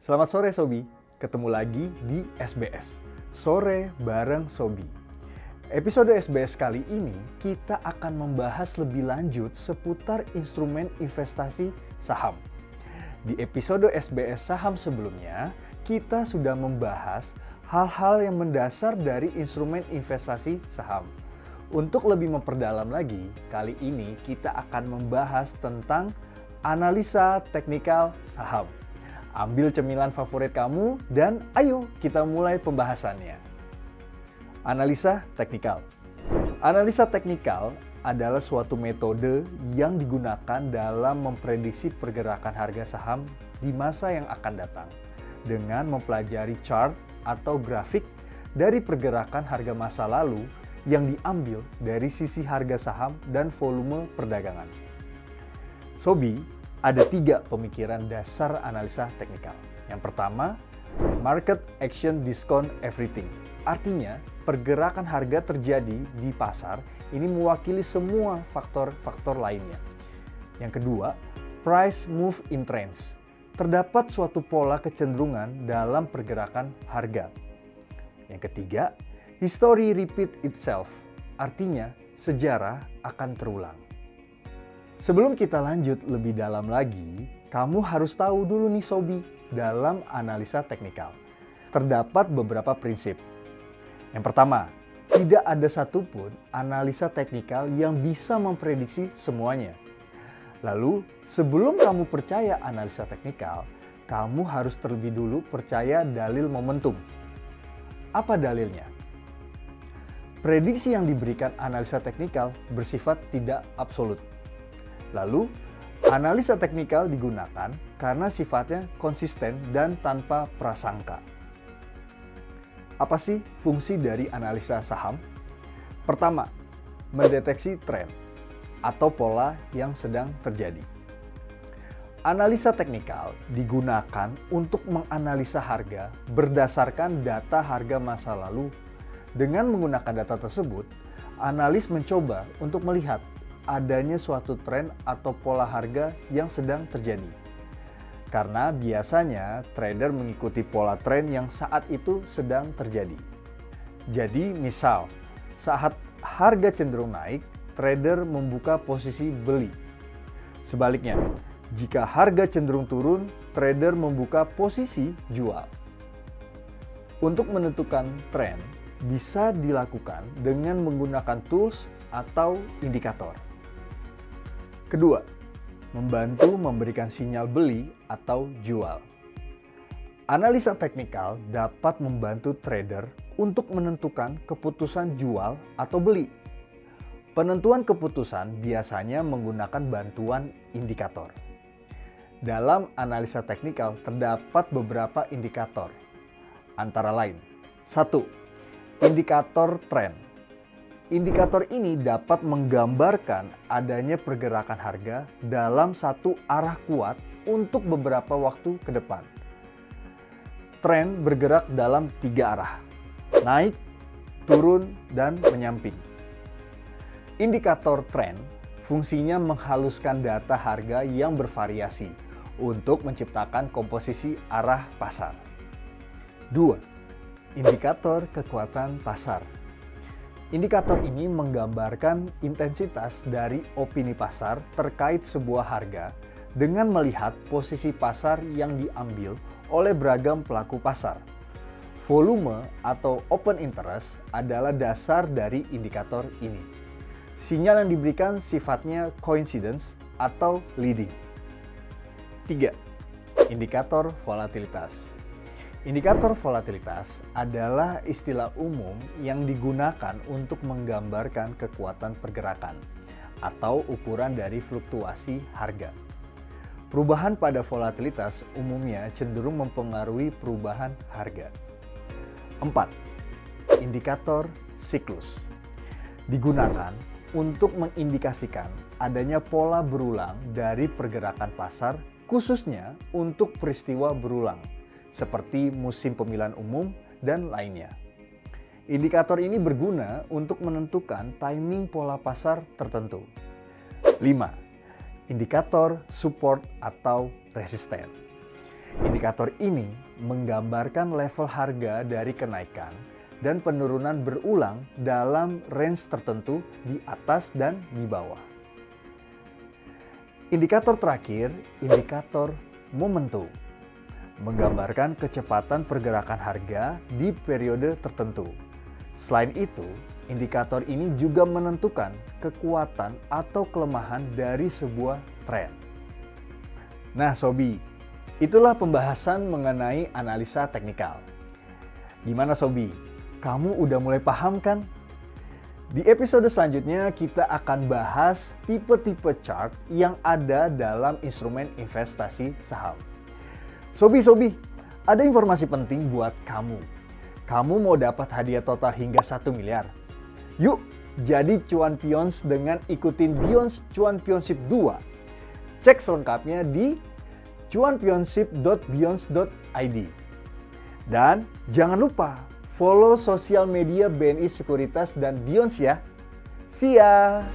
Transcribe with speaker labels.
Speaker 1: Selamat sore Sobi, ketemu lagi di SBS, Sore bareng Sobi. Episode SBS kali ini kita akan membahas lebih lanjut seputar instrumen investasi saham. Di episode SBS Saham sebelumnya, kita sudah membahas hal-hal yang mendasar dari instrumen investasi saham. Untuk lebih memperdalam lagi, kali ini kita akan membahas tentang analisa teknikal saham. Ambil cemilan favorit kamu dan ayo kita mulai pembahasannya. Analisa teknikal. Analisa teknikal adalah suatu metode yang digunakan dalam memprediksi pergerakan harga saham di masa yang akan datang dengan mempelajari chart atau grafik dari pergerakan harga masa lalu yang diambil dari sisi harga saham dan volume perdagangan. Sobi, ada 3 pemikiran dasar analisa teknikal. Yang pertama, market action discount everything. Artinya, pergerakan harga terjadi di pasar ini mewakili semua faktor-faktor lainnya. Yang kedua, price move in trends. Terdapat suatu pola kecenderungan dalam pergerakan harga. Yang ketiga, history repeat itself. Artinya, sejarah akan terulang. Sebelum kita lanjut lebih dalam lagi, kamu harus tahu dulu nih Sobi, dalam analisa teknikal terdapat beberapa prinsip. Yang pertama, tidak ada satupun analisa teknikal yang bisa memprediksi semuanya. Lalu, sebelum kamu percaya analisa teknikal, kamu harus terlebih dulu percaya dalil momentum. Apa dalilnya? Prediksi yang diberikan analisa teknikal bersifat tidak absolut. Lalu, analisa teknikal digunakan karena sifatnya konsisten dan tanpa prasangka. Apa sih fungsi dari analisa saham? Pertama, mendeteksi tren atau pola yang sedang terjadi. Analisa teknikal digunakan untuk menganalisa harga berdasarkan data harga masa lalu. Dengan menggunakan data tersebut, analis mencoba untuk melihat adanya suatu tren atau pola harga yang sedang terjadi. Karena biasanya trader mengikuti pola tren yang saat itu sedang terjadi. Jadi misal, saat harga cenderung naik, trader membuka posisi beli. Sebaliknya, jika harga cenderung turun, trader membuka posisi jual. Untuk menentukan tren, bisa dilakukan dengan menggunakan tools atau indikator. Kedua, membantu memberikan sinyal beli atau jual. Analisa teknikal dapat membantu trader untuk menentukan keputusan jual atau beli. Penentuan keputusan biasanya menggunakan bantuan indikator. Dalam analisa teknikal terdapat beberapa indikator. Antara lain, 1. Indikator tren. Indikator ini dapat menggambarkan adanya pergerakan harga dalam satu arah kuat untuk beberapa waktu ke depan. Tren bergerak dalam 3 arah, naik, turun, dan menyamping. Indikator tren fungsinya menghaluskan data harga yang bervariasi untuk menciptakan komposisi arah pasar. 2. Indikator kekuatan pasar. Indikator ini menggambarkan intensitas dari opini pasar terkait sebuah harga dengan melihat posisi pasar yang diambil oleh beragam pelaku pasar. Volume atau open interest adalah dasar dari indikator ini. Sinyal yang diberikan sifatnya coincidence atau leading. 3. Indikator volatilitas. Indikator volatilitas adalah istilah umum yang digunakan untuk menggambarkan kekuatan pergerakan atau ukuran dari fluktuasi harga. Perubahan pada volatilitas umumnya cenderung mempengaruhi perubahan harga. 4. Indikator siklus. Digunakan untuk mengindikasikan adanya pola berulang dari pergerakan pasar, khususnya untuk peristiwa berulang seperti musim pemilihan umum dan lainnya. Indikator ini berguna untuk menentukan timing pola pasar tertentu. 5. Indikator support atau resisten. Indikator ini menggambarkan level harga dari kenaikan dan penurunan berulang dalam range tertentu di atas dan di bawah. Indikator terakhir, indikator momentum, menggambarkan kecepatan pergerakan harga di periode tertentu. Selain itu, indikator ini juga menentukan kekuatan atau kelemahan dari sebuah tren. Nah Sobi, itulah pembahasan mengenai analisa teknikal. Gimana Sobi? Kamu udah mulai paham kan? Di episode selanjutnya kita akan bahas tipe-tipe chart yang ada dalam instrumen investasi saham. Sobi, ada informasi penting buat kamu. Kamu mau dapat hadiah total hingga 1 miliar? Yuk, jadi cuan pions dengan ikutin Beyonds Cuan Pionship 2. Cek selengkapnya di cuanpionship.beyonds.id. Dan jangan lupa follow sosial media BNI Sekuritas dan Beyonds ya. See ya!